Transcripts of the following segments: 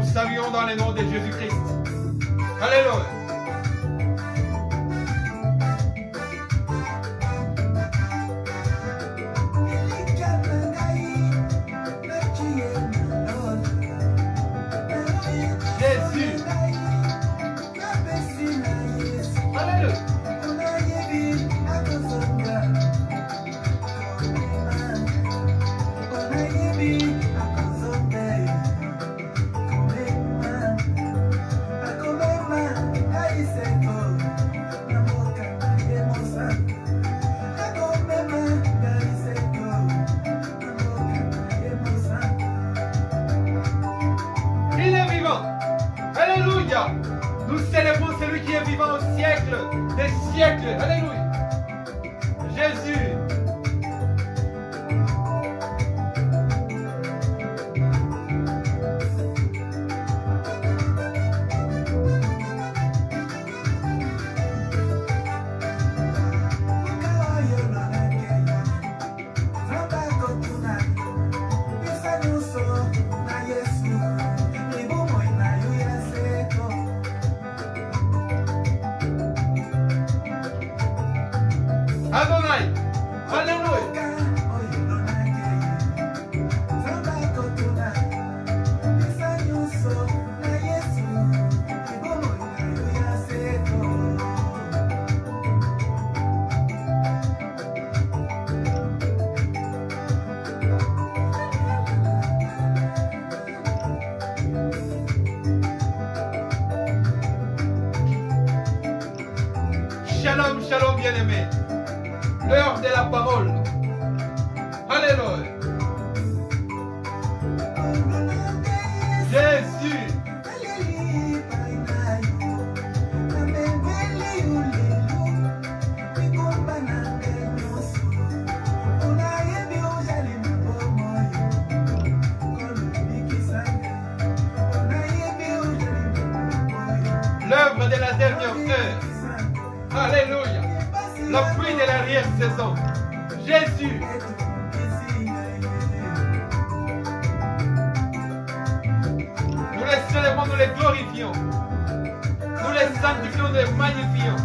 vous saluons dans le nom de Jésus-Christ. Alléluia. Nous célébrons celui qui est vivant au siècle des siècles. Alléluia. Jésus. Adonai. Alléluia. Shalom, shalom, bien-aimés. L'heure de la parole. Alléluia. Jésus. L'œuvre de la dernière heure. Alléluia. La pluie de l'arrière-saison. Jésus. Nous les célébrons, nous les glorifions. Nous les sanctifions, nous les magnifions.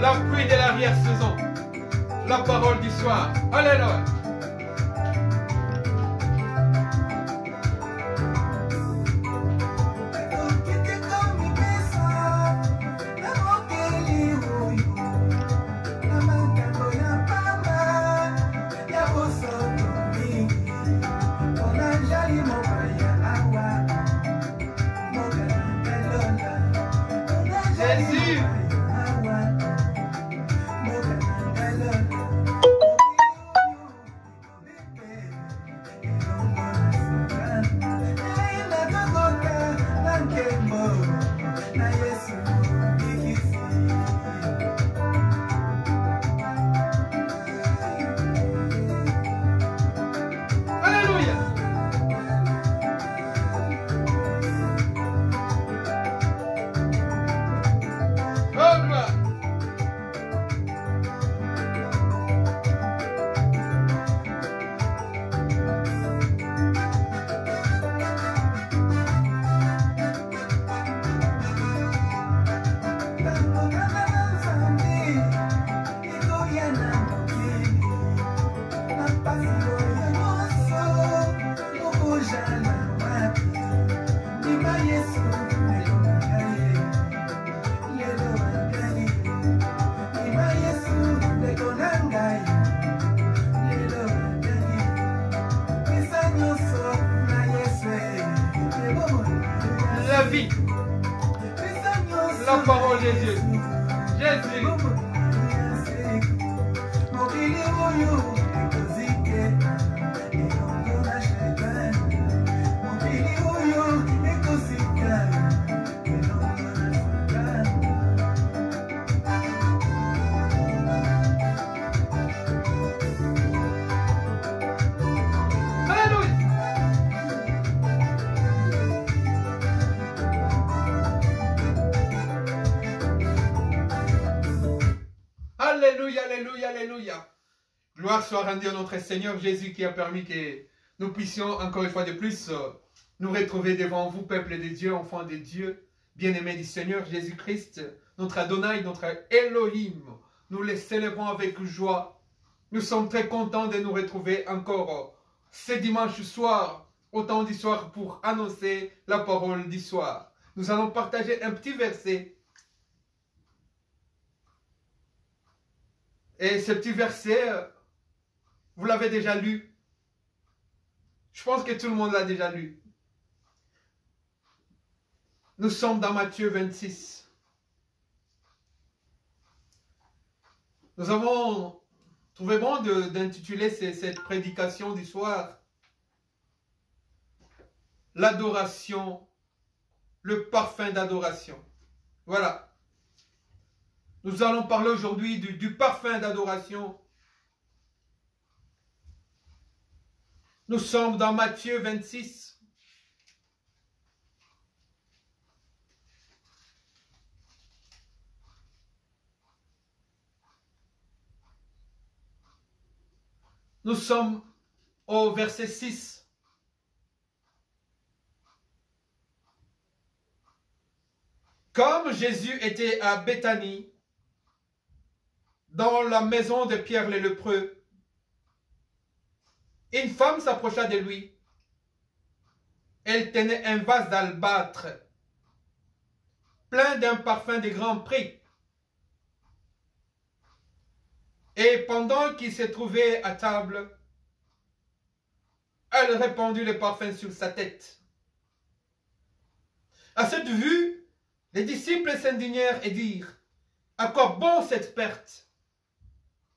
La pluie de l'arrière-saison. La parole du soir. Alléluia. Jésus. La vie, la parole de Dieu, Jésus. Gloire soit rendue à notre Seigneur Jésus qui a permis que nous puissions encore une fois de plus nous retrouver devant vous, peuple de Dieu, enfants de Dieu, bien-aimés du Seigneur Jésus-Christ, notre Adonai, notre Elohim. Nous les célébrons avec joie. Nous sommes très contents de nous retrouver encore ce dimanche soir, au temps du soir, pour annoncer la parole du soir. Nous allons partager un petit verset. Et ce petit verset, vous l'avez déjà lu. Je pense que tout le monde l'a déjà lu. Nous sommes dans Matthieu 26. Nous avons trouvé bon d'intituler cette prédication du soir « L'adoration, le parfum d'adoration ». Voilà. Nous allons parler aujourd'hui du parfum d'adoration. Nous sommes dans Matthieu 26. Nous sommes au verset 6. Comme Jésus était à Béthanie, dans la maison de Pierre le lépreux, une femme s'approcha de lui. Elle tenait un vase d'albâtre, plein d'un parfum de grand prix. Et pendant qu'il se trouvait à table, elle répandit le parfum sur sa tête. À cette vue, les disciples s'indignèrent et dirent, « À quoi bon cette perte? »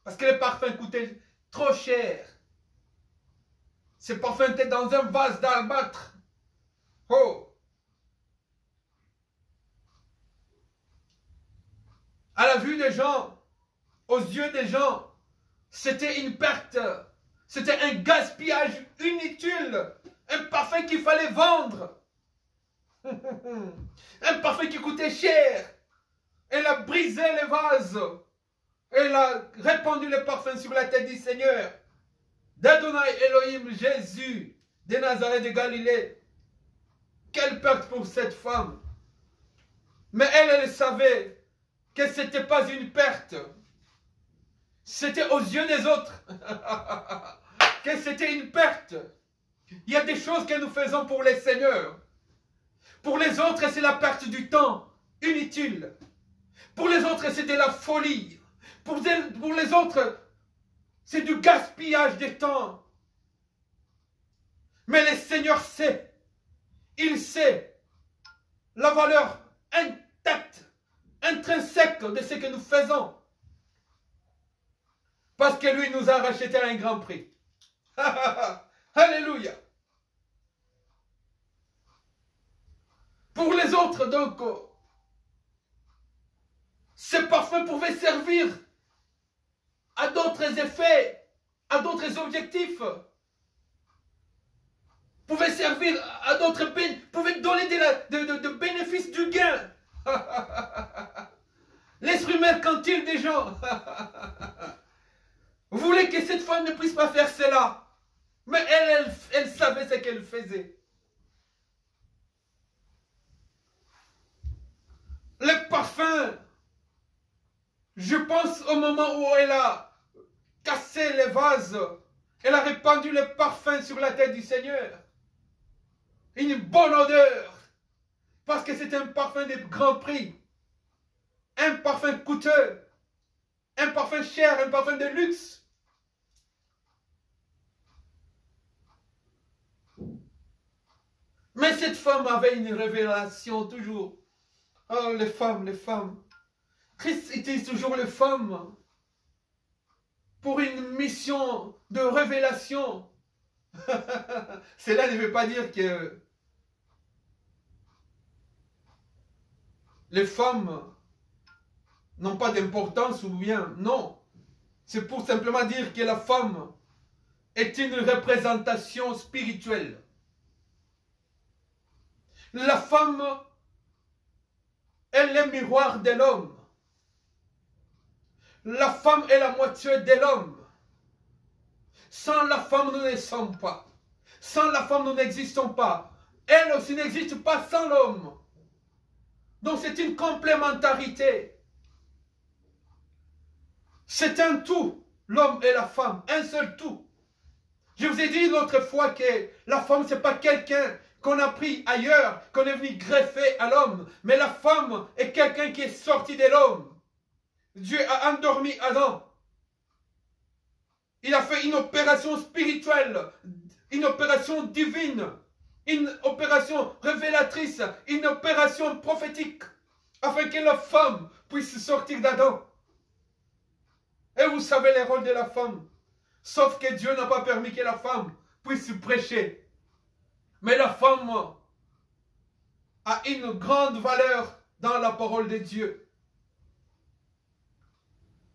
Parce que le parfum coûtait trop cher. Ce parfum était dans un vase d'albâtre. Oh! À la vue des gens, aux yeux des gens, c'était une perte. C'était un gaspillage inutile. Un parfum qu'il fallait vendre. Un parfum qui coûtait cher. Elle a brisé les vases. Elle a répandu le parfum sur la tête du Seigneur. D'Adonai Elohim, Jésus, de Nazareth de Galilée. Quelle perte pour cette femme. Mais elle savait que ce n'était pas une perte. C'était aux yeux des autres que c'était une perte. Il y a des choses que nous faisons pour les seigneurs. Pour les autres, c'est la perte du temps inutile. Pour les autres, c'est de la folie. Pour les autres, c'est du gaspillage de temps. Mais le Seigneur sait, il sait la valeur intacte, intrinsèque de ce que nous faisons. Parce que lui nous a racheté à un grand prix. Alléluia. Pour les autres, donc, ce parfum pouvait servir à d'autres effets, à d'autres objectifs. Pouvait servir à d'autres bénéfices, pouvait donner de bénéfices du gain. L'esprit mercantile des gens. Vous voulez que cette femme ne puisse pas faire cela. Mais elle savait ce qu'elle faisait. Le parfum, je pense au moment où elle a cassé les vases, elle a répandu le parfum sur la tête du Seigneur. Une bonne odeur. Parce que c'est un parfum de grand prix. Un parfum coûteux. Un parfum cher, un parfum de luxe. Mais cette femme avait une révélation toujours. Oh, les femmes, les femmes. Christ utilise toujours les femmes pour une mission de révélation. Cela ne veut pas dire que les femmes n'ont pas d'importance ou bien. Non. C'est pour simplement dire que la femme est une représentation spirituelle. La femme est le miroir de l'homme. La femme est la moitié de l'homme. Sans la femme, nous ne sommes pas. Sans la femme, nous n'existons pas. Elle aussi n'existe pas sans l'homme. Donc c'est une complémentarité. C'est un tout, l'homme et la femme, un seul tout. Je vous ai dit l'autre fois que la femme, ce n'est pas quelqu'un qu'on a pris ailleurs, qu'on est venu greffer à l'homme. Mais la femme est quelqu'un qui est sorti de l'homme. Dieu a endormi Adam. Il a fait une opération spirituelle, une opération divine, une opération révélatrice, une opération prophétique, afin que la femme puisse sortir d'Adam. Et vous savez les rôles de la femme. Sauf que Dieu n'a pas permis que la femme puisse prêcher. Mais la femme a une grande valeur dans la parole de Dieu.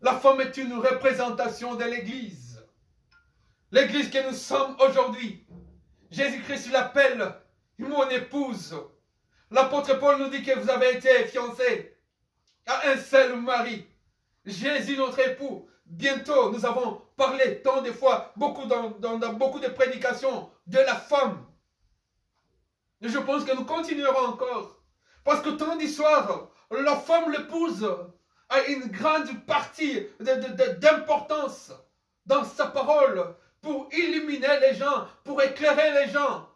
La femme est une représentation de l'Église. L'Église que nous sommes aujourd'hui. Jésus-Christ l'appelle mon épouse. L'apôtre Paul nous dit que vous avez été fiancés à un seul mari. Jésus notre époux. Bientôt, nous avons parlé tant de fois, dans beaucoup de prédications, de la femme. Et je pense que nous continuerons encore. Parce que tant d'histoires, la femme, l'épouse, a une grande partie d'importance dans sa parole pour illuminer les gens, pour éclairer les gens,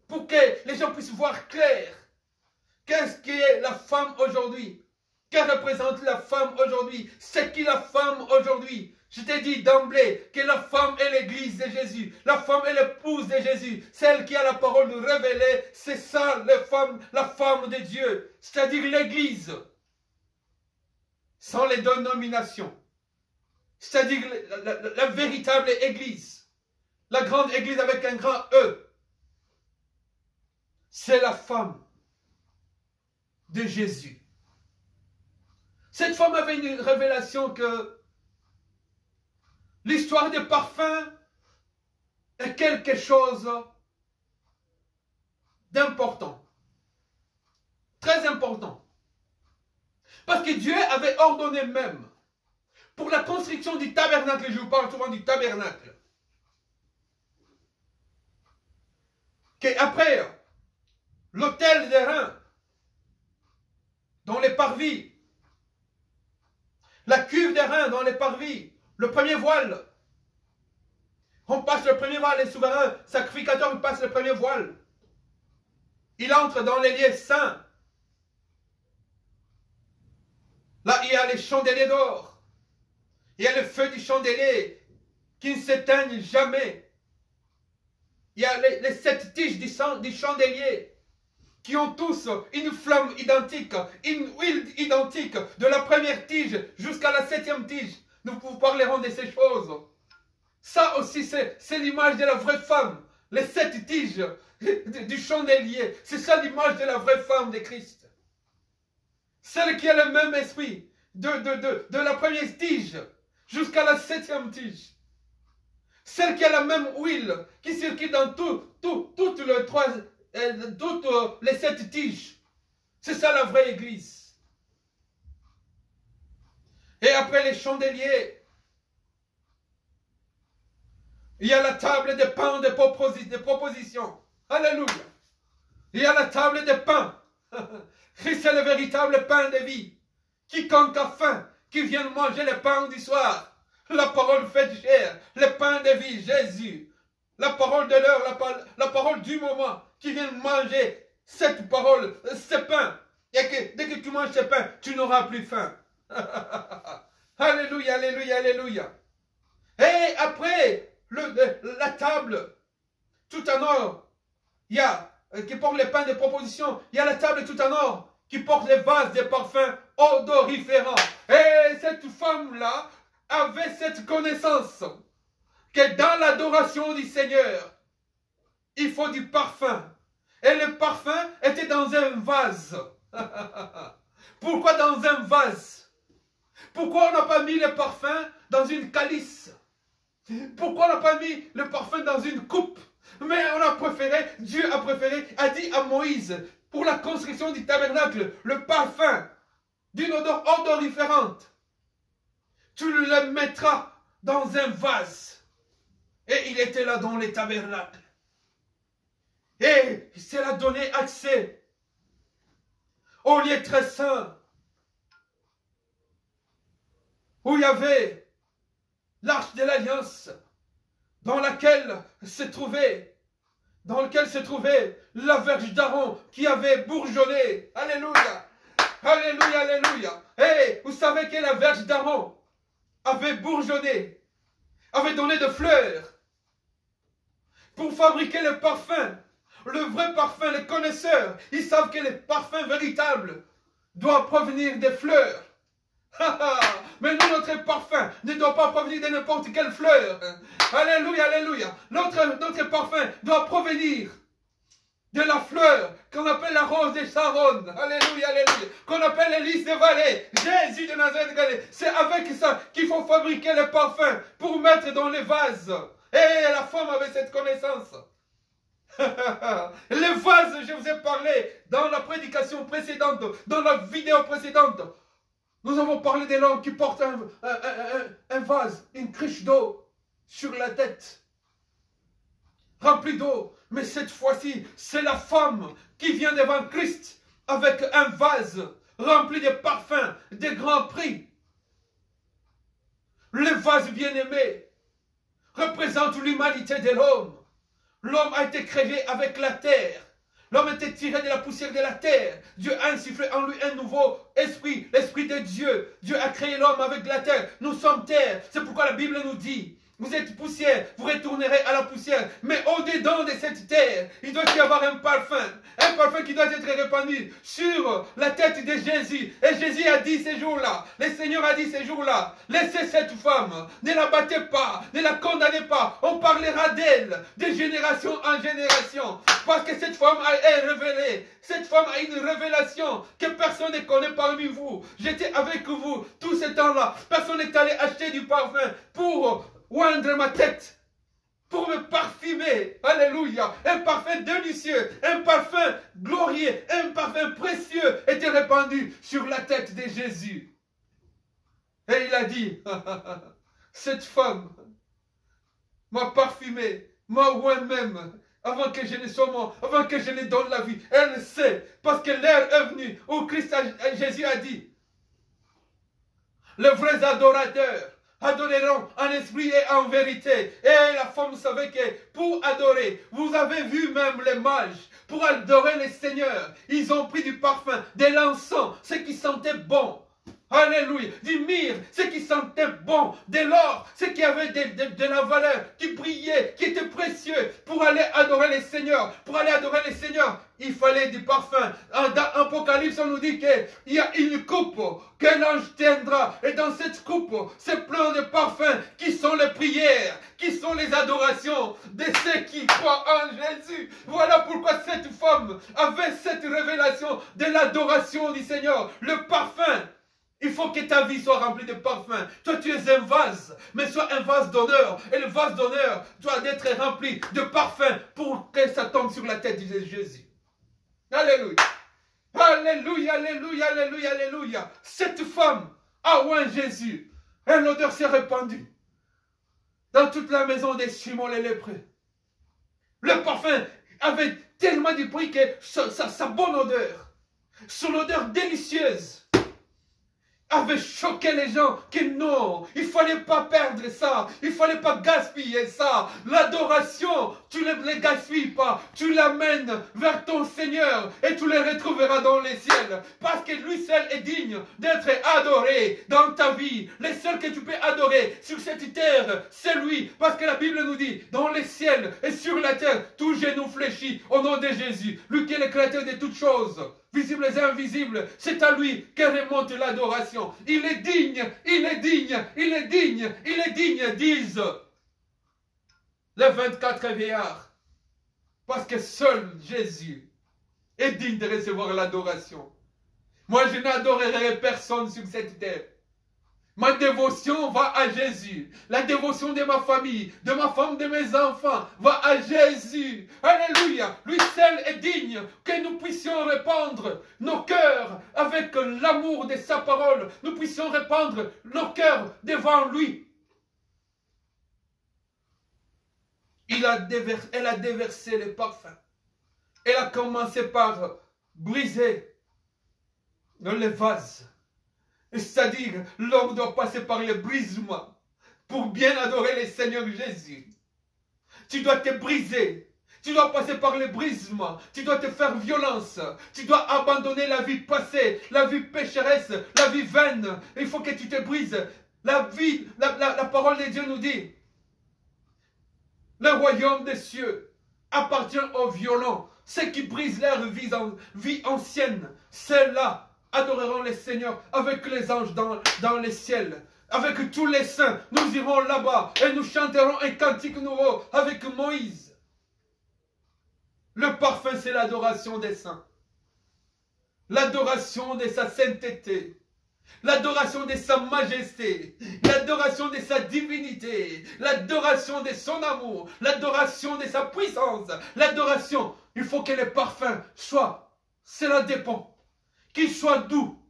pour que les gens puissent voir clair. Qu'est-ce qu'est la femme aujourd'hui? Que représente la femme aujourd'hui? C'est qui la femme aujourd'hui? Je t'ai dit d'emblée que la femme est l'église de Jésus. La femme est l'épouse de Jésus. Celle qui a la parole révélée, c'est ça la femme de Dieu. C'est-à-dire l'église. Sans les dénominations. C'est-à-dire la véritable église. La grande église avec un grand E. C'est la femme de Jésus. Cette femme avait une révélation que l'histoire des parfums est quelque chose d'important. Très important. Parce que Dieu avait ordonné même pour la construction du tabernacle, je vous parle souvent du tabernacle, qu'après l'autel d'airain, dans les parvis, la cuve d'airain dans les parvis, le premier voile, on passe le premier voile, les souverains sacrificateurs passent le premier voile. Il entre dans les lieux saints. Là, il y a les chandeliers d'or. Il y a le feu du chandelier qui ne s'éteignent jamais. Il y a les 7 tiges du chandelier qui ont tous une flamme identique, une huile identique, de la première tige jusqu'à la 7e tige. Nous vous parlerons de ces choses. Ça aussi, c'est l'image de la vraie femme. Les 7 tiges du chandelier, c'est ça l'image de la vraie femme de Christ. Celle qui a le même esprit de la première tige jusqu'à la 7e tige. Celle qui a la même huile qui circule dans toutes les 7 tiges. C'est ça la vraie église. Et après les chandeliers, il y a la table de pain de proposition. Alléluia. Il y a la table de pain. Christ est le véritable pain de vie. Quiconque a faim, qui vient manger le pain du soir. La parole faite chair, le pain de vie, Jésus. La parole de l'heure, la parole du moment, qui vient manger cette parole, ce pain. Et que dès que tu manges ce pain, tu n'auras plus faim. Alléluia, alléluia, alléluia. Et après, la table, tout en or, il y a, qui porte les pains de proposition, il y a la table tout en or, qui porte les vases de parfums odoriférants. Et cette femme-là avait cette connaissance, que dans l'adoration du Seigneur, il faut du parfum. Et le parfum était dans un vase. Pourquoi dans un vase? Pourquoi on n'a pas mis le parfum dans une calice? Pourquoi on n'a pas mis le parfum dans une coupe? Mais on a préféré, Dieu a préféré, a dit à Moïse, pour la construction du tabernacle, le parfum d'une odeur odoriférante, tu le mettras dans un vase. Et il était là dans les tabernacles. Et il a donné accès au lieu très saint, où il y avait l'arche de l'alliance, dans lequel se trouvait la verge d'Aaron qui avait bourgeonné. Alléluia, alléluia, alléluia. Et vous savez que la verge d'Aaron avait bourgeonné, avait donné de fleurs pour fabriquer le parfum. Le vrai parfum, les connaisseurs, ils savent que le parfum véritable doit provenir des fleurs. Mais nous, notre parfum ne doit pas provenir de n'importe quelle fleur. Alléluia, alléluia. Notre parfum doit provenir de la fleur qu'on appelle la rose de Sharon. Alléluia, alléluia. Qu'on appelle les lys de vallée. Jésus de Nazareth de Galilée. C'est avec ça qu'il faut fabriquer le parfum pour mettre dans les vases. Et la femme avait cette connaissance. Les vases, je vous ai parlé dans la prédication précédente, dans la vidéo précédente. Nous avons parlé des l'homme qui porte un vase, une cruche d'eau sur la tête, remplie d'eau. Mais cette fois-ci, c'est la femme qui vient devant Christ avec un vase rempli de parfums, de grands prix. Le vase bien-aimé représente l'humanité de l'homme. L'homme a été créé avec la terre. L'homme a été tiré de la poussière de la terre. Dieu a insufflé en lui un nouveau esprit, l'esprit de Dieu. Dieu a créé l'homme avec la terre. Nous sommes terre. C'est pourquoi la Bible nous dit, vous êtes poussière, vous retournerez à la poussière. Mais au-dedans de cette terre, il doit y avoir un parfum qui doit être répandu sur la tête de Jésus. Et Jésus a dit ces jours-là, le Seigneur a dit ces jours-là, laissez cette femme, ne la battez pas, ne la condamnez pas. On parlera d'elle de génération en génération. Parce que cette femme est révélée. Cette femme a une révélation que personne ne connaît parmi vous. J'étais avec vous tout ce temps-là. Personne n'est allé acheter du parfum pour oindre ma tête, pour me parfumer. Alléluia. Un parfum délicieux, un parfum glorieux, un parfum précieux était répandu sur la tête de Jésus. Et il a dit, cette femme m'a parfumé, m'a oint même, avant que je ne sois mort, avant que je ne donne la vie. Elle sait, parce que l'heure est venue où Jésus a dit, les vrais adorateurs adoreront en esprit et en vérité. Et la femme savait que pour adorer, vous avez vu même les mages, pour adorer le Seigneur, ils ont pris du parfum, de l'encens, ce qui sentait bon. Alléluia. Du myrrhe, ce qui sentait bon. De l'or, ce qui avait de la valeur, qui brillait, qui était précieux. Pour aller adorer le Seigneur. Pour aller adorer le Seigneur, il fallait du parfum. Dans Apocalypse, on nous dit qu'il y a une coupe que l'ange tiendra. Et dans cette coupe, c'est plein de parfums qui sont les prières, qui sont les adorations de ceux qui croient en Jésus. Voilà pourquoi cette femme avait cette révélation de l'adoration du Seigneur. Le parfum. Il faut que ta vie soit remplie de parfum. Toi, tu es un vase, mais sois un vase d'honneur. Et le vase d'honneur doit être rempli de parfum pour que ça tombe sur la tête de Jésus. Alléluia. Alléluia, alléluia, alléluia, alléluia. Cette femme a oint Jésus. Et l'odeur s'est répandue dans toute la maison des Simon les lépreux. Le parfum avait tellement de bruit que sa bonne odeur, son odeur délicieuse, avait choqué les gens que non, il ne fallait pas perdre ça, il ne fallait pas gaspiller ça. L'adoration, tu ne les gaspilles pas, tu l'amènes vers ton Seigneur et tu les retrouveras dans les ciels. Parce que lui seul est digne d'être adoré dans ta vie. Le seul que tu peux adorer sur cette terre, c'est lui. Parce que la Bible nous dit, dans les ciels et sur la terre, tout genou fléchit au nom de Jésus. Lui qui est le créateur de toutes choses, visibles et invisibles, c'est à lui que remonte l'adoration. Il est digne, il est digne, il est digne, il est digne, disent les 24 vieillards. Parce que seul Jésus est digne de recevoir l'adoration. Moi, je n'adorerai personne sur cette terre. Ma dévotion va à Jésus. La dévotion de ma famille, de ma femme, de mes enfants va à Jésus. Alléluia. Lui seul est digne que nous puissions répandre nos cœurs avec l'amour de sa parole. Nous puissions répandre nos cœurs devant lui. elle a déversé les parfums. Elle a commencé par briser dans les vases. C'est-à-dire, l'homme doit passer par le brisement pour bien adorer le Seigneur Jésus. Tu dois te briser. Tu dois passer par le brisement. Tu dois te faire violence. Tu dois abandonner la vie passée, la vie pécheresse, la vie vaine. Il faut que tu te brises. La parole de Dieu nous dit, le royaume des cieux appartient aux violents. Ceux qui brisent leur vie ancienne, ceux-là adoreront le Seigneur avec les anges dans les ciels. Avec tous les saints, nous irons là-bas et nous chanterons un cantique nouveau avec Moïse. Le parfum, c'est l'adoration des saints. L'adoration de sa sainteté. L'adoration de sa majesté. L'adoration de sa divinité. L'adoration de son amour. L'adoration de sa puissance. L'adoration, il faut que le parfum soit, cela dépend, qu'il soit doux,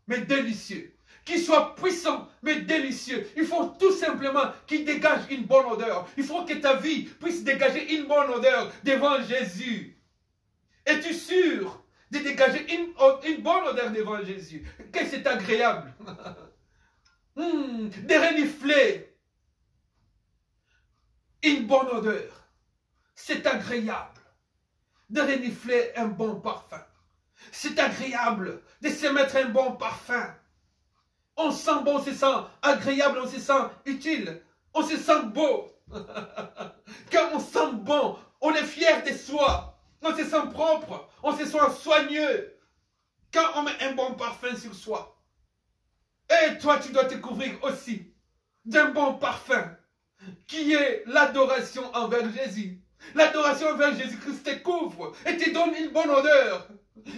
mais délicieux. Qu'il soit puissant, mais délicieux. Il faut tout simplement qu'il dégage une bonne odeur. Il faut que ta vie puisse dégager une bonne odeur devant Jésus. Es-tu sûr de dégager une bonne odeur devant Jésus? Que c'est agréable. De renifler une bonne odeur. C'est agréable de renifler un bon parfum. C'est agréable de se mettre un bon parfum. On sent bon, on se sent agréable, on se sent utile, on se sent beau. Quand on sent bon, on est fier de soi, on se sent propre, on se sent soigneux. Quand on met un bon parfum sur soi. Et toi, tu dois te couvrir aussi d'un bon parfum, qui est l'adoration envers Jésus. L'adoration envers Jésus-Christ te couvre et te donne une bonne odeur.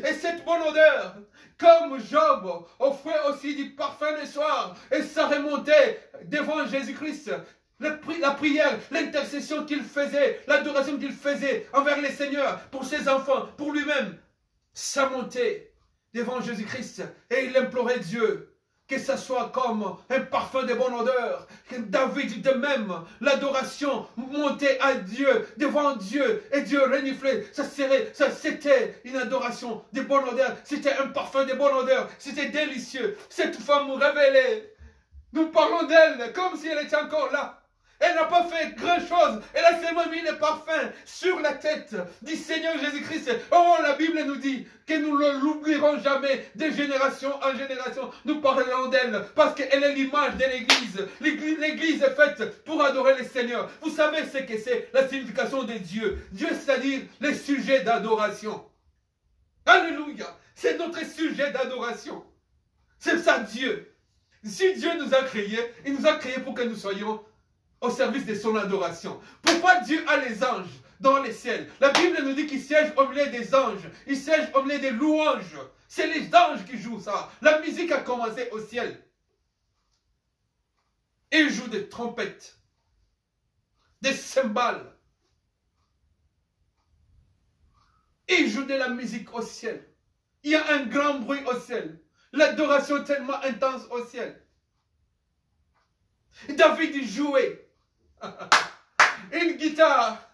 Et cette bonne odeur, comme Job offrait aussi du parfum le soir, et ça remontait devant Jésus-Christ. La prière, l'intercession qu'il faisait, l'adoration qu'il faisait envers le Seigneur, pour ses enfants, pour lui-même, ça montait devant Jésus-Christ. Et il implorait Dieu que ça soit comme un parfum de bonne odeur. Que David de même, l'adoration montait à Dieu, devant Dieu, et Dieu reniflait. C'était une adoration de bonne odeur. C'était un parfum de bonne odeur. C'était délicieux. Cette femme révélée, nous parlons d'elle comme si elle était encore là. Elle n'a pas fait grand chose. Elle a seulement mis le parfum sur la tête du Seigneur Jésus-Christ. Oh, la Bible nous dit que nous ne l'oublierons jamais de génération en génération. Nous parlerons d'elle parce qu'elle est l'image de l'Église. L'Église est faite pour adorer le Seigneur. Vous savez ce que c'est la signification de Dieu. Dieu, c'est-à-dire les sujets d'adoration. Alléluia. C'est notre sujet d'adoration. C'est ça Dieu. Si Dieu nous a créés, il nous a créés pour que nous soyons au service de son adoration. Pourquoi Dieu a les anges dans les ciels? La Bible nous dit qu'il siège au milieu des anges. Il siège au milieu des louanges. C'est les anges qui jouent ça. La musique a commencé au ciel. Ils jouent des trompettes, des cymbales. Ils jouent de la musique au ciel. Il y a un grand bruit au ciel. L'adoration tellement intense au ciel. David jouait une guitare.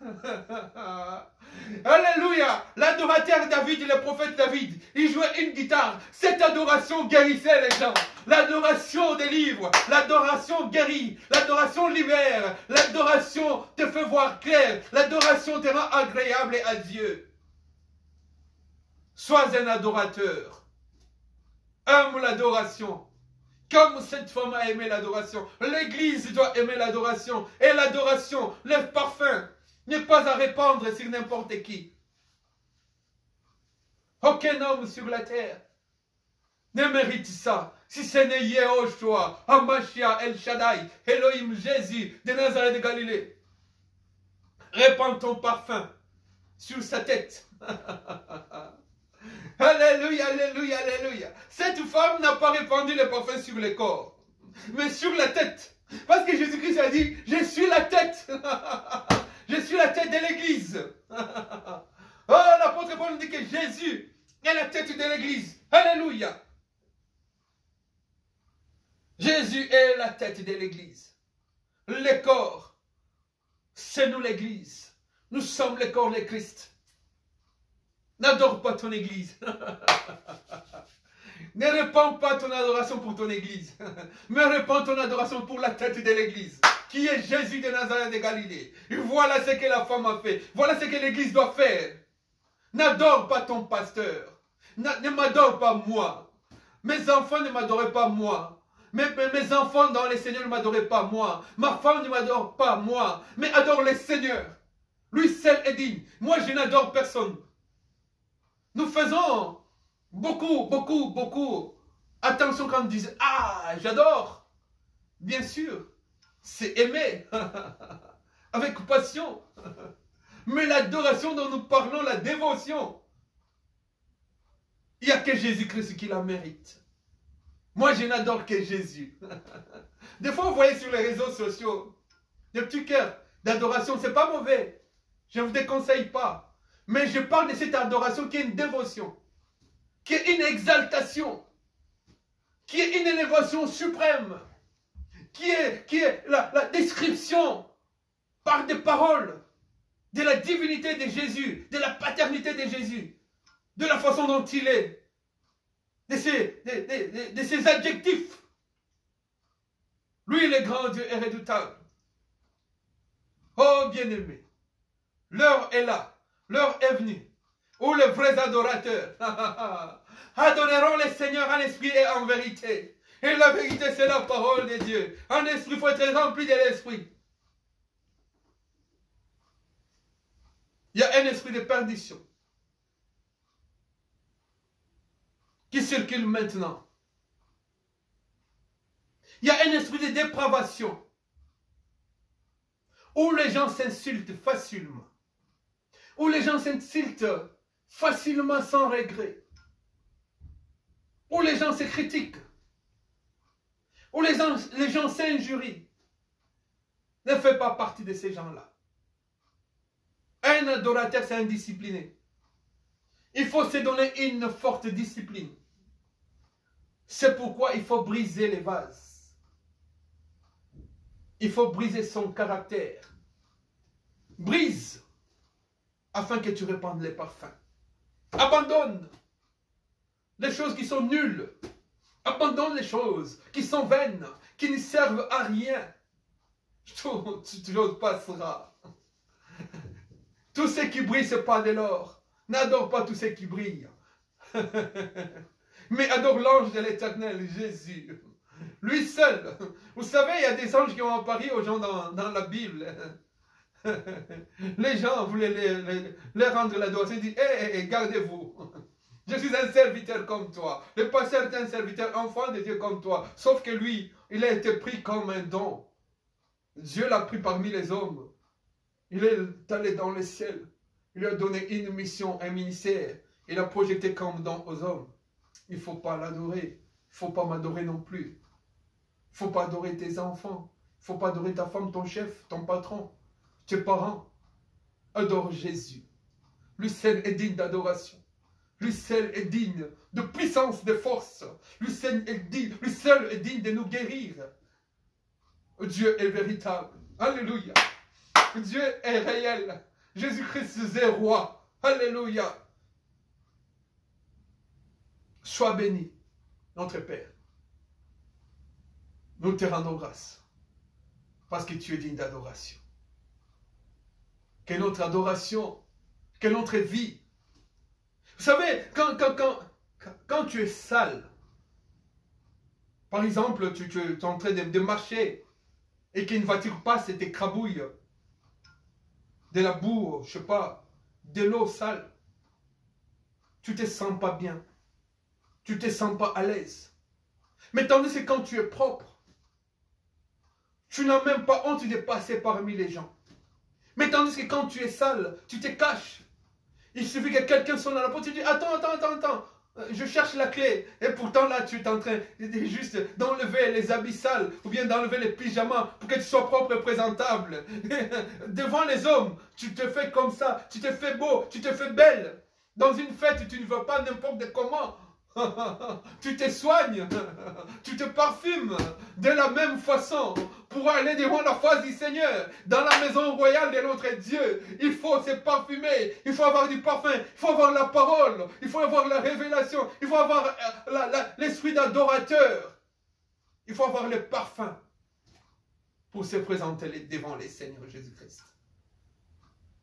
Alléluia. L'adorateur David, le prophète David, il jouait une guitare. Cette adoration guérissait les gens. L'adoration délivre. L'adoration guérit. L'adoration libère. L'adoration te fait voir clair. L'adoration te rend agréable à Dieu. Sois un adorateur. Aime l'adoration. Comme cette femme a aimé l'adoration, l'Église doit aimer l'adoration. Et l'adoration, le parfum, n'est pas à répandre sur n'importe qui. Aucun homme sur la terre ne mérite ça. Si ce n'est Yehoshua, Hamashia, El Shaddai, Elohim, Jésus de Nazareth de Galilée. Répands ton parfum sur sa tête. Alléluia, alléluia, alléluia. Cette femme n'a pas répandu le parfum sur le corps, mais sur la tête. Parce que Jésus-Christ a dit, je suis la tête. Je suis la tête de l'Église. Oh, l'apôtre Paul nous dit que Jésus est la tête de l'Église. Alléluia. Jésus est la tête de l'Église. Le corps C'est nous l'église. Nous sommes le corps de Christ. N'adore pas ton église. Ne répands pas ton adoration pour ton église. Mais répands ton adoration pour la tête de l'église, qui est Jésus de Nazareth de Galilée. Et voilà ce que la femme a fait. Voilà ce que l'église doit faire. N'adore pas ton pasteur. Ne m'adore pas moi. Mes enfants ne m'adoraient pas moi. Mes enfants dans les Seigneurs ne m'adoraient pas moi. Ma femme ne m'adore pas moi. Mais adore le Seigneur. Lui seul est digne. Moi, je n'adore personne. Nous faisons beaucoup attention quand on dit « Ah, j'adore ». Bien sûr, c'est aimer avec passion. Mais l'adoration dont nous parlons, la dévotion, il n'y a que Jésus-Christ qui la mérite. Moi, je n'adore que Jésus. Des fois, vous voyez sur les réseaux sociaux, des petits cœurs d'adoration, ce n'est pas mauvais. Je ne vous déconseille pas. Mais je parle de cette adoration qui est une dévotion, qui est une exaltation, qui est une élévation suprême, qui est la description par des paroles de la divinité de Jésus, de la paternité de Jésus, de la façon dont il est, de ses adjectifs. Lui, le grand Dieu est redoutable. Oh, bien-aimé, l'heure est là, l'heure est venue, où les vrais adorateurs adoreront le Seigneur en esprit et en vérité. Et la vérité, c'est la parole de Dieu. En esprit, il faut être rempli de l'esprit. Il y a un esprit de perdition qui circule maintenant. Il y a un esprit de dépravation où les gens s'insultent facilement, où les gens s'insultent facilement sans regret, où les gens se critiquent, où les gens s'injurient. Ne fais pas partie de ces gens-là. Un adorateur, c'est indiscipliné. Il faut se donner une forte discipline. C'est pourquoi il faut briser les vases. Il faut briser son caractère. Brise, afin que tu répandes les parfums. Abandonne les choses qui sont nulles. Abandonne les choses qui sont vaines, qui ne servent à rien. Tout passera. Tout ce qui brille, ce n'est pas de l'or. N'adore pas tout ce qui brille. Mais adore l'ange de l'Éternel, Jésus. Lui seul. Vous savez, il y a des anges qui ont apparu aux gens dans la Bible. Les gens voulaient les rendre l'adoration. Ils disent, hé, gardez-vous. Je suis un serviteur comme toi. Le pasteur est un serviteur, enfant de Dieu comme toi. Sauf que lui, il a été pris comme un don. Dieu l'a pris parmi les hommes. Il est allé dans le ciel. Il lui a donné une mission, un ministère. Il a projeté comme don aux hommes. Il ne faut pas l'adorer. Il ne faut pas m'adorer non plus. Il ne faut pas adorer tes enfants. Il ne faut pas adorer ta femme, ton chef, ton patron, tes parents. Adore Jésus. Lui seul est digne d'adoration. Lui seul est digne de puissance, de force. Lui seul est digne de nous guérir. Dieu est véritable. Alléluia. Dieu est réel. Jésus-Christ est roi. Alléluia. Sois béni, notre Père. Nous te rendons grâce. Parce que tu es digne d'adoration. Que notre adoration, que notre vie. Vous savez, quand tu es sale, par exemple, tu es en train de marcher et qu'une voiture passe et t'écrabouille de la boue, je ne sais pas, de l'eau sale, tu ne te sens pas bien. Tu ne te sens pas à l'aise. Mais tandis que quand tu es propre, tu n'as même pas honte de passer parmi les gens. Mais tandis que quand tu es sale, tu te caches. Il suffit que quelqu'un sonne à la porte et tu dis, attends, je cherche la clé. Et pourtant là, tu es en train juste d'enlever les habits sales ou bien d'enlever les pyjamas pour que tu sois propre et présentable. Devant les hommes, tu te fais comme ça, tu te fais beau, tu te fais belle. Dans une fête, tu ne vas pas n'importe comment. tu te soignes, tu te parfumes de la même façon pour aller devant la face du Seigneur. Dans la maison royale de notre Dieu, il faut se parfumer, il faut avoir du parfum, il faut avoir la parole, il faut avoir la révélation, il faut avoir l'esprit d'adorateur. Il faut avoir le parfum pour se présenter devant les Seigneurs Jésus-Christ.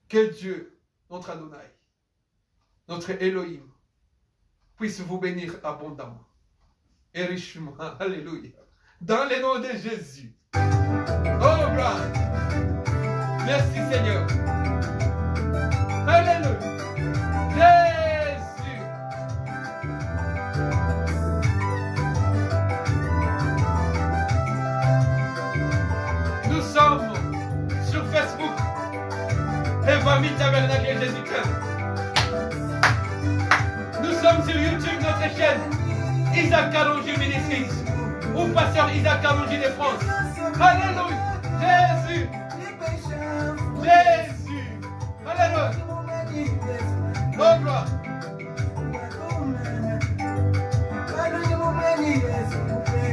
Que Dieu, notre Adonai, notre Elohim, puisse vous bénir abondamment et richement. Alléluia. Dans le nom de Jésus. Oh, gloire. Merci Seigneur. Alléluia. Jésus. Nous sommes sur Facebook. Famille Tabernacle Jésus-Christ. Nous sommes sur YouTube, notre chaîne Isaac Kalonji Ministries, ou Pasteur Isaac Kalonji de France. Alléluia. Jésus. Jésus. Alléluia. Oh gloire.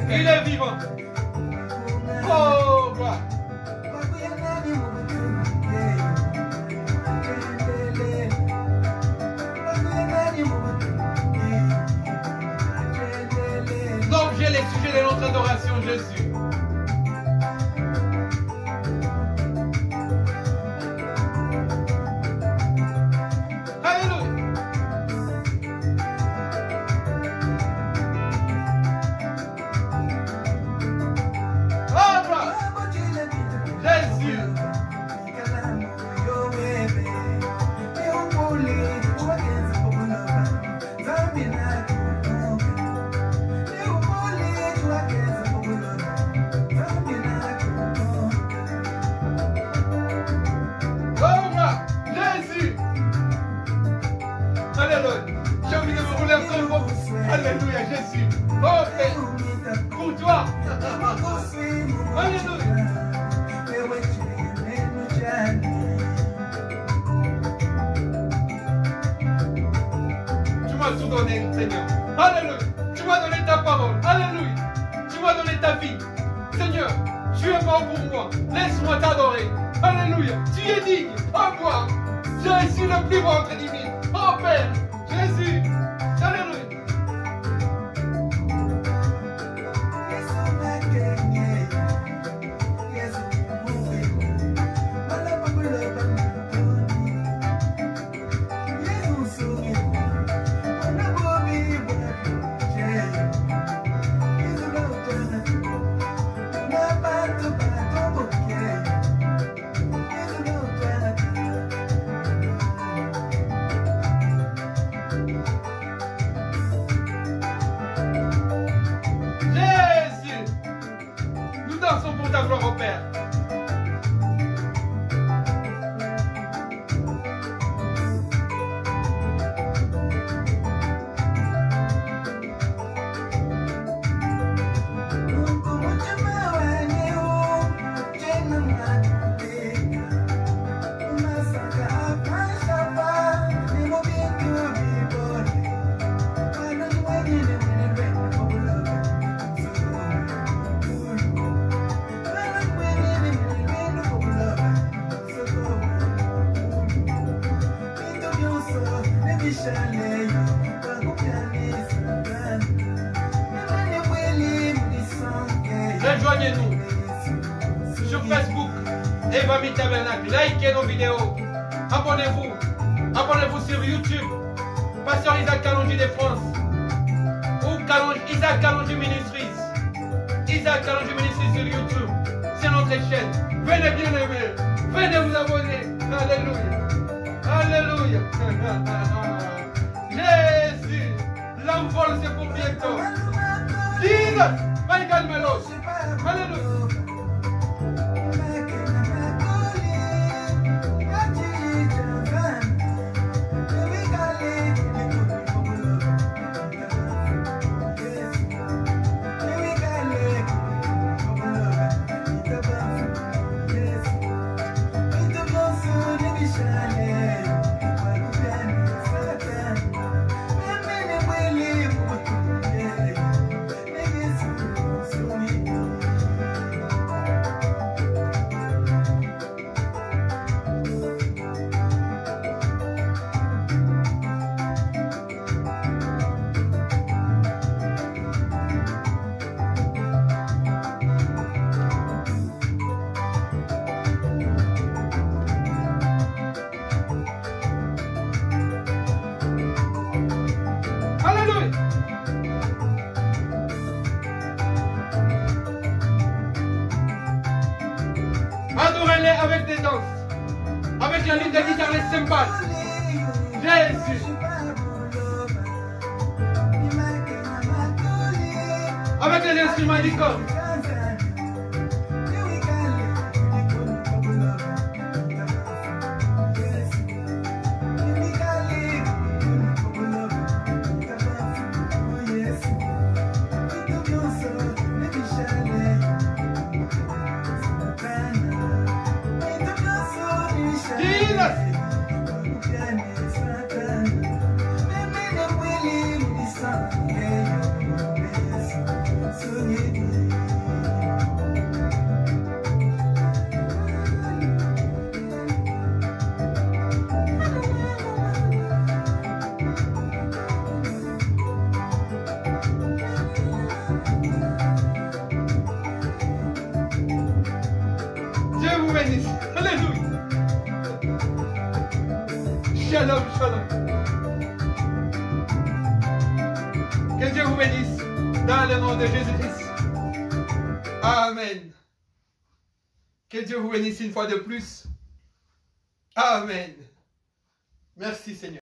Il est vivant. Oh gloire. L'objet, les sujets de notre adoration, Jésus. Alléluia. Oh, gloire. Jésus. Alléluia, Jésus. Oh, Père, pour toi. Alléluia. Tu m'as tout donné, Seigneur. Alléluia. Tu m'as donné ta parole. Alléluia. Tu m'as donné ta vie. Seigneur, tu es mort pour moi. Laisse-moi t'adorer. Alléluia. Tu es digne. Oh, moi. Je suis le plus beau entre divin. Oh, Père. Jésus. Alléluia. Ta gloire au Père. Rejoignez-nous sur Facebook, Famille Tabernacle. Likez nos vidéos. Abonnez-vous. Abonnez-vous sur YouTube, Pasteur Isaac Kalonji de France, ou Isaac Kalonji Ministries. Isaac Kalonji Ministries sur YouTube. C'est notre chaîne. Venez bien aimer. Venez vous abonner. Alléluia. Alléluia. Jésus. L'envol c'est pour bientôt. Dis-le. Michael Melos. Alléluia. Rejoignez-nous Jean-Luc de guitare les cymbales. Jésus. Avec les instruments du corps. Dieu vous bénisse. Alléluia. Shalom, shalom. Que Dieu vous bénisse dans le nom de Jésus-Christ. Amen. Que Dieu vous bénisse une fois de plus. Amen. Merci Seigneur.